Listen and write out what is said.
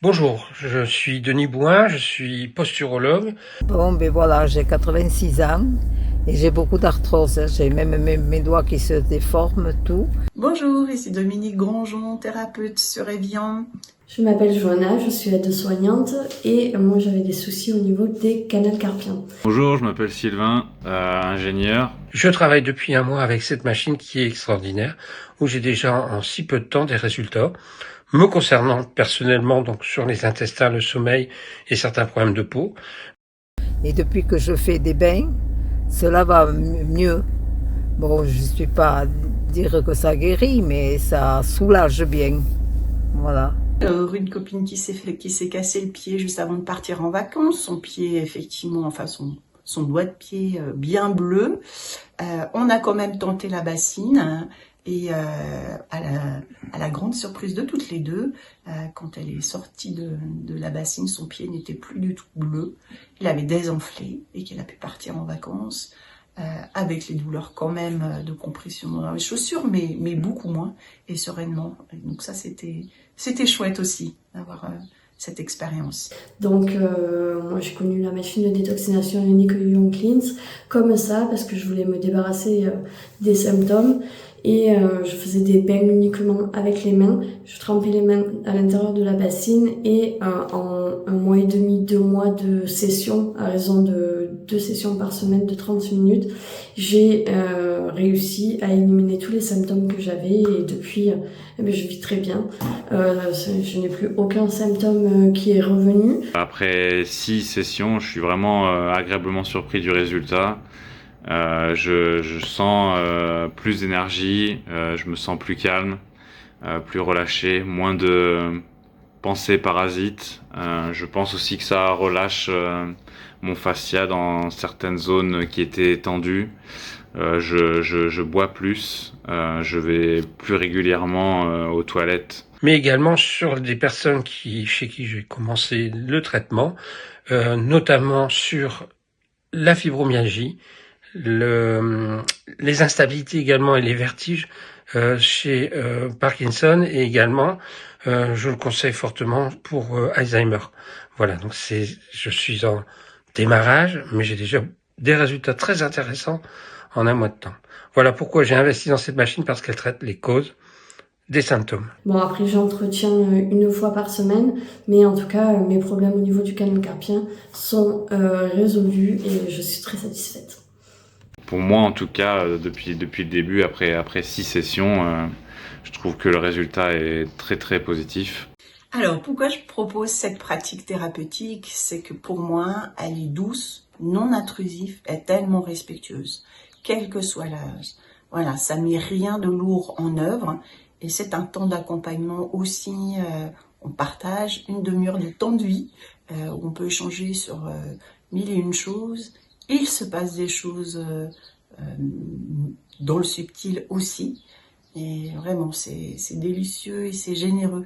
Bonjour, je suis Denis Bouin, je suis posturologue. Bon, ben voilà, j'ai 86 ans et j'ai beaucoup d'arthrose. J'ai même mes doigts qui se déforment, tout. Bonjour, ici Dominique Gronjon, thérapeute sur Evian. Je m'appelle Johanna, je suis aide-soignante et moi j'avais des soucis au niveau des canaux carpiens. Bonjour, je m'appelle Sylvain, ingénieur. Je travaille depuis un mois avec cette machine qui est extraordinaire, où j'ai déjà en si peu de temps des résultats. Me concernant personnellement, donc sur les intestins, le sommeil et certains problèmes de peau. Et depuis que je fais des bains, cela va mieux. Bon, je ne suis pas à dire que ça guérit, mais ça soulage bien. Voilà. Une copine qui s'est cassé le pied juste avant de partir en vacances. Son pied, effectivement, enfin son doigt de pied bien bleu. On a quand même tenté la bassine. Et à la grande surprise de toutes les deux, quand elle est sortie de la bassine, son pied n'était plus du tout bleu. Il avait désenflé et qu'elle a pu partir en vacances avec les douleurs quand même de compression dans les chaussures, mais beaucoup moins et sereinement. Et donc ça, c'était chouette aussi d'avoir cette expérience. Donc moi j'ai connu la machine de détoxination ionique Ion Cleans comme ça parce que je voulais me débarrasser des symptômes. Et je faisais des bains uniquement avec les mains. Je trempais les mains à l'intérieur de la bassine et en un mois et demi, 2 mois de sessions, à raison de 2 sessions par semaine de 30 minutes, j'ai réussi à éliminer tous les symptômes que j'avais et depuis je vis très bien. Je n'ai plus aucun symptôme qui est revenu. Après 6 sessions, je suis vraiment agréablement surpris du résultat. Je sens plus d'énergie, je me sens plus calme, plus relâché, moins de pensées parasites. Je pense aussi que ça relâche mon fascia dans certaines zones qui étaient tendues. Je bois plus, je vais plus régulièrement aux toilettes. Mais également sur des personnes chez qui j'ai commencé le traitement, notamment sur la fibromyalgie, les instabilités également et les vertiges chez Parkinson et également je le conseille fortement pour Alzheimer. Voilà, donc je suis en démarrage, mais j'ai déjà des résultats très intéressants en un mois de temps. Voilà pourquoi j'ai investi dans cette machine, parce qu'elle traite les causes des symptômes. Bon, après j'entretiens 1 fois par semaine, mais en tout cas mes problèmes au niveau du canal carpien sont résolus et je suis très satisfaite. Pour moi, en tout cas, depuis le début, après 6 sessions, je trouve que le résultat est très très positif. Alors, pourquoi je propose cette pratique thérapeutique? C'est que pour moi, elle est douce, non intrusive et tellement respectueuse, quel que soit l'âge. Voilà, ça met rien de lourd en œuvre et c'est un temps d'accompagnement aussi. On partage une demi-heure de temps de vie où on peut échanger sur 1001 choses. Il se passe des choses dans le subtil aussi. Et vraiment, c'est délicieux et c'est généreux.